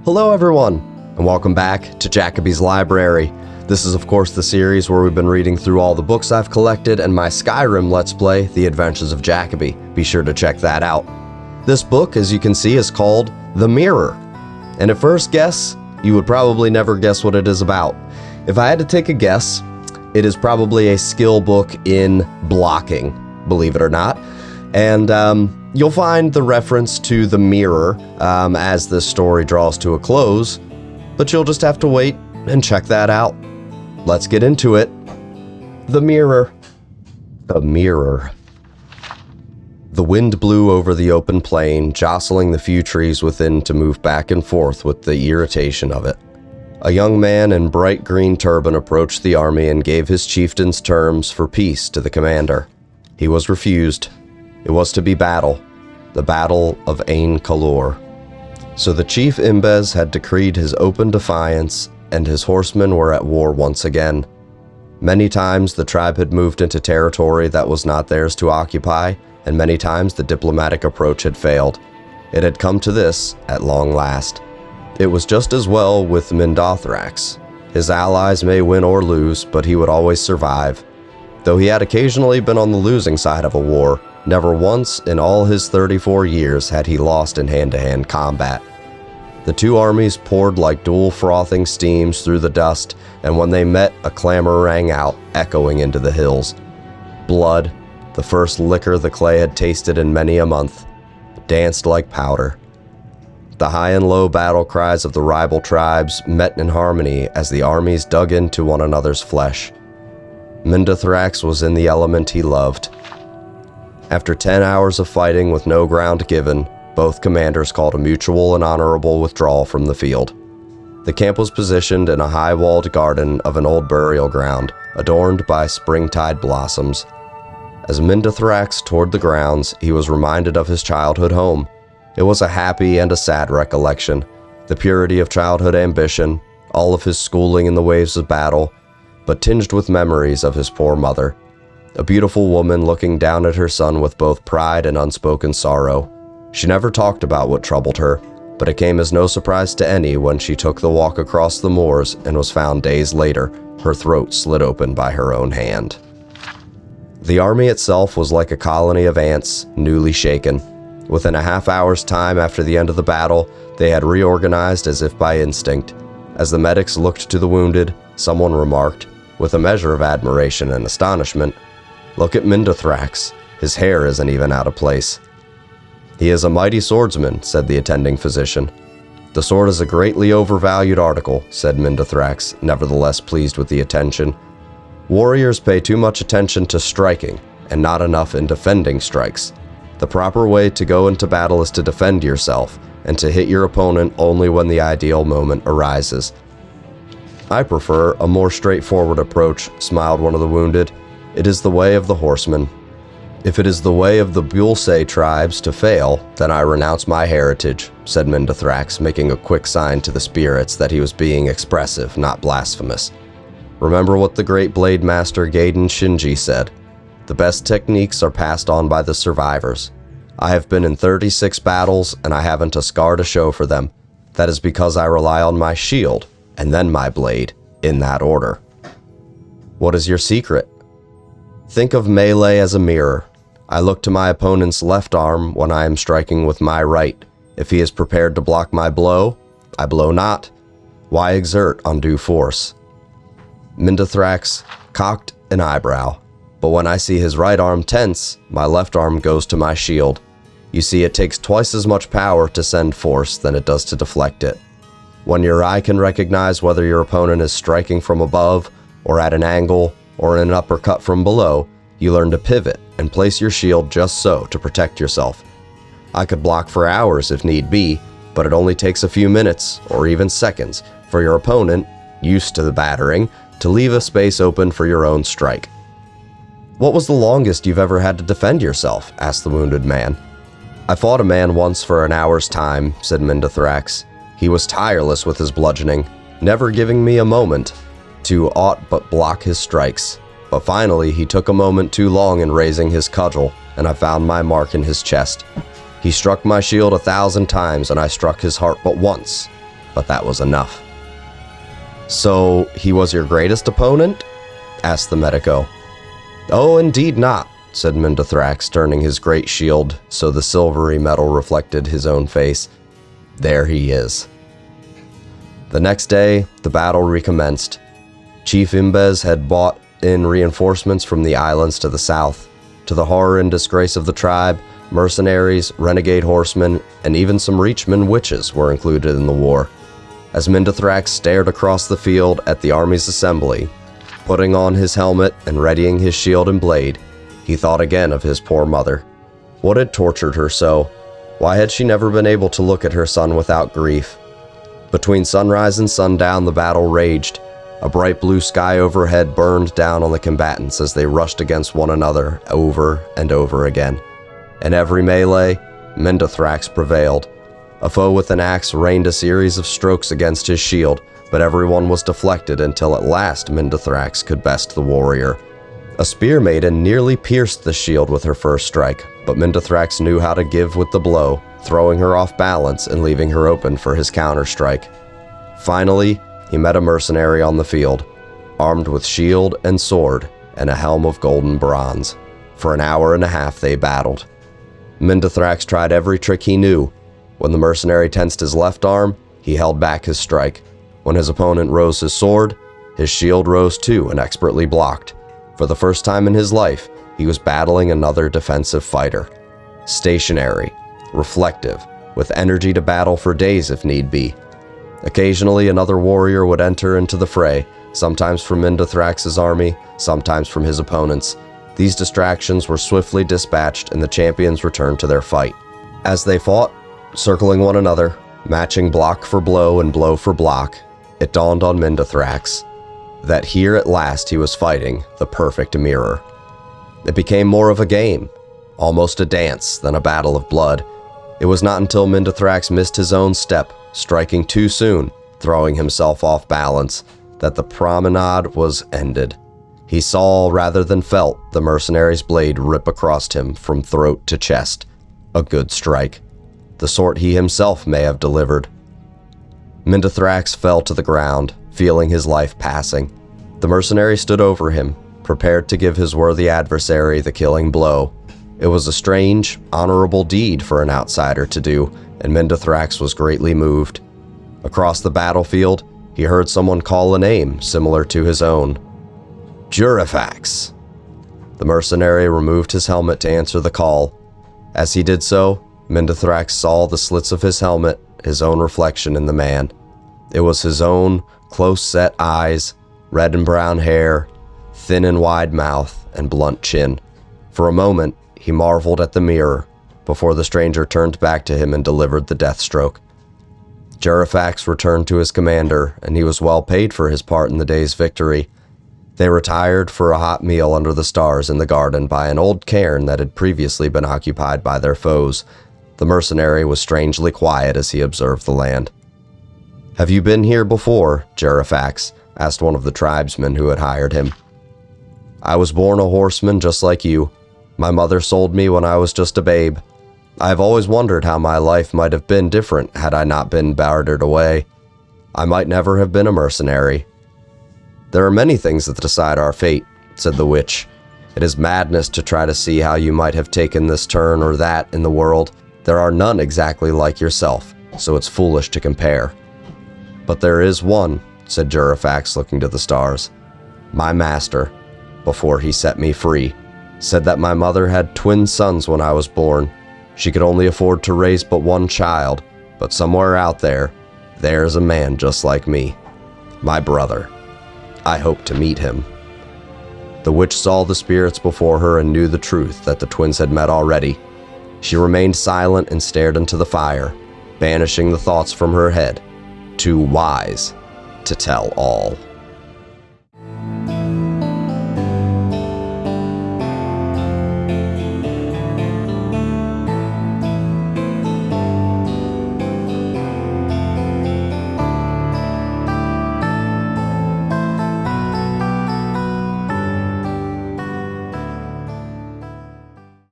Hello everyone, and welcome back to Jacoby's Library. This is of course the series where we've been reading through all the books I've collected and my Skyrim Let's Play, The Adventures of Jacoby. Be sure to check that out. This book, as you can see, is called The Mirror. And at first guess, you would probably never guess what it is about. If I had to take a guess, it is probably a skill book in blocking, believe it or not. And you'll find the reference to the mirror as this story draws to a close, but you'll just have to wait and check that out. Let's get into it. The Mirror. The Mirror. The wind blew over the open plain, jostling the few trees within to move back and forth with the irritation of it. A young man in bright green turban approached the army and gave his chieftain's terms for peace to the commander. He was refused. It was to be battle, the Battle of Ain Kalor. So the chief Imbez had decreed his open defiance, and his horsemen were at war once again. Many times the tribe had moved into territory that was not theirs to occupy, and many times the diplomatic approach had failed. It had come to this at long last. It was just as well with Mindothrax. His allies may win or lose, but he would always survive. Though he had occasionally been on the losing side of a war, never once in all his 34 years had he lost in hand-to-hand combat. The two armies poured like dual frothing steams through the dust, and when they met, a clamor rang out, echoing into the hills. Blood, the first liquor the clay had tasted in many a month, danced like powder. The high and low battle cries of the rival tribes met in harmony as the armies dug into one another's flesh. Mindothrax was in the element he loved. After 10 hours of fighting with no ground given, both commanders called a mutual and honorable withdrawal from the field. The camp was positioned in a high-walled garden of an old burial ground, adorned by springtide blossoms. As Mindothrax toured the grounds, he was reminded of his childhood home. It was a happy and a sad recollection, the purity of childhood ambition, all of his schooling in the waves of battle, but tinged with memories of his poor mother. A beautiful woman looking down at her son with both pride and unspoken sorrow. She never talked about what troubled her, but it came as no surprise to any when she took the walk across the moors and was found days later, her throat slit open by her own hand. The army itself was like a colony of ants, newly shaken. Within a half-hour's time after the end of the battle, they had reorganized as if by instinct. As the medics looked to the wounded, someone remarked, with a measure of admiration and astonishment, "Look at Mindothrax. His hair isn't even out of place." "He is a mighty swordsman," said the attending physician. "The sword is a greatly overvalued article," said Mindothrax, nevertheless pleased with the attention. "Warriors pay too much attention to striking, and not enough in defending strikes. The proper way to go into battle is to defend yourself, and to hit your opponent only when the ideal moment arises." "I prefer a more straightforward approach," smiled one of the wounded. "It is the way of the horseman." "If it is the way of the Bulse tribes to fail, then I renounce my heritage," said Mindothrax, making a quick sign to the spirits that he was being expressive, not blasphemous. "Remember what the great blade master Gaiden Shinji said. The best techniques are passed on by the survivors. I have been in 36 battles, and I haven't a scar to show for them. That is because I rely on my shield, and then my blade, in that order." "What is your secret?" "Think of melee as a mirror. I look to my opponent's left arm when I am striking with my right. If he is prepared to block my blow, I blow not. Why exert undue force?" Mindothrax cocked an eyebrow, but when I see his right arm tense, my left arm goes to my shield. You see, it takes twice as much power to send force than it does to deflect it. When your eye can recognize whether your opponent is striking from above, or at an angle, or in an uppercut from below, you learn to pivot and place your shield just so to protect yourself. I could block for hours if need be, but it only takes a few minutes, or even seconds, for your opponent, used to the battering, to leave a space open for your own strike. "What was the longest you've ever had to defend yourself?" asked the wounded man. "I fought a man once for an hour's time," said Mindothrax. "He was tireless with his bludgeoning, never giving me a moment to aught but block his strikes. But finally he took a moment too long in raising his cudgel, and I found my mark in his chest. He struck my shield 1,000 times, and I struck his heart but once. but that was enough. "So, he was your greatest opponent?" asked the medico. "Oh, indeed not," said Mindothrax, turning his great shield so the silvery metal reflected his own face. "There he is." The next day, the battle recommenced. Chief Imbez had brought in reinforcements from the islands to the south. To the horror and disgrace of the tribe, mercenaries, renegade horsemen, and even some Reachman witches were included in the war. As Mindothrax stared across the field at the army's assembly, putting on his helmet and readying his shield and blade, he thought again of his poor mother. What had tortured her so? Why had she never been able to look at her son without grief? Between sunrise and sundown, the battle raged. A bright blue sky overhead burned down on the combatants as they rushed against one another over and over again. In every melee, Mindothrax prevailed. A foe with an axe rained a series of strokes against his shield, but everyone was deflected until at last Mindothrax could best the warrior. A spear maiden nearly pierced the shield with her first strike, but Mindothrax knew how to give with the blow, throwing her off balance and leaving her open for his counterstrike. Finally, he met a mercenary on the field, armed with shield and sword and a helm of golden bronze. For an hour and a half they battled. Mindothrax tried every trick he knew. When the mercenary tensed his left arm, he held back his strike. When his opponent rose his sword, his shield rose too and expertly blocked. For the first time in his life, he was battling another defensive fighter. Stationary, reflective, with energy to battle for days if need be. Occasionally, another warrior would enter into the fray, sometimes from Mindothrax's army, sometimes from his opponent's. These distractions were swiftly dispatched and the champions returned to their fight. As they fought, circling one another, matching block for blow and blow for block, it dawned on Mindothrax that here at last he was fighting the perfect mirror. It became more of a game, almost a dance, than a battle of blood. It was not until Mindothrax missed his own step, striking too soon, throwing himself off balance, that the promenade was ended. He saw, rather than felt, the mercenary's blade rip across him from throat to chest. A good strike. The sort he himself may have delivered. Mindothrax fell to the ground, feeling his life passing. The mercenary stood over him, prepared to give his worthy adversary the killing blow. It was a strange, honorable deed for an outsider to do, and Mindothrax was greatly moved. Across the battlefield, he heard someone call a name similar to his own. "Jurifax." The mercenary removed his helmet to answer the call. As he did so, Mindothrax saw the slits of his helmet, his own reflection in the man. It was his own close-set eyes, red and brown hair, thin and wide mouth, and blunt chin. For a moment, he marveled at the mirror, before the stranger turned back to him and delivered the death stroke. Jurifax returned to his commander, and he was well paid for his part in the day's victory. They retired for a hot meal under the stars in the garden by an old cairn that had previously been occupied by their foes. The mercenary was strangely quiet as he observed the land. "Have you been here before, Jurifax?" asked one of the tribesmen who had hired him. "I was born a horseman just like you. My mother sold me when I was just a babe. I have always wondered how my life might have been different had I not been bartered away. I might never have been a mercenary." "There are many things that decide our fate," said the witch. "It is madness to try to see how you might have taken this turn or that in the world. There are none exactly like yourself, so it's foolish to compare." "But there is one," said Jurifax, looking to the stars. "My master, before he set me free, said that my mother had twin sons when I was born. She could only afford to raise but one child, but somewhere out there, there's a man just like me. My brother. I hope to meet him." The witch saw the spirits before her and knew the truth that the twins had met already. She remained silent and stared into the fire, banishing the thoughts from her head, too wise to tell all.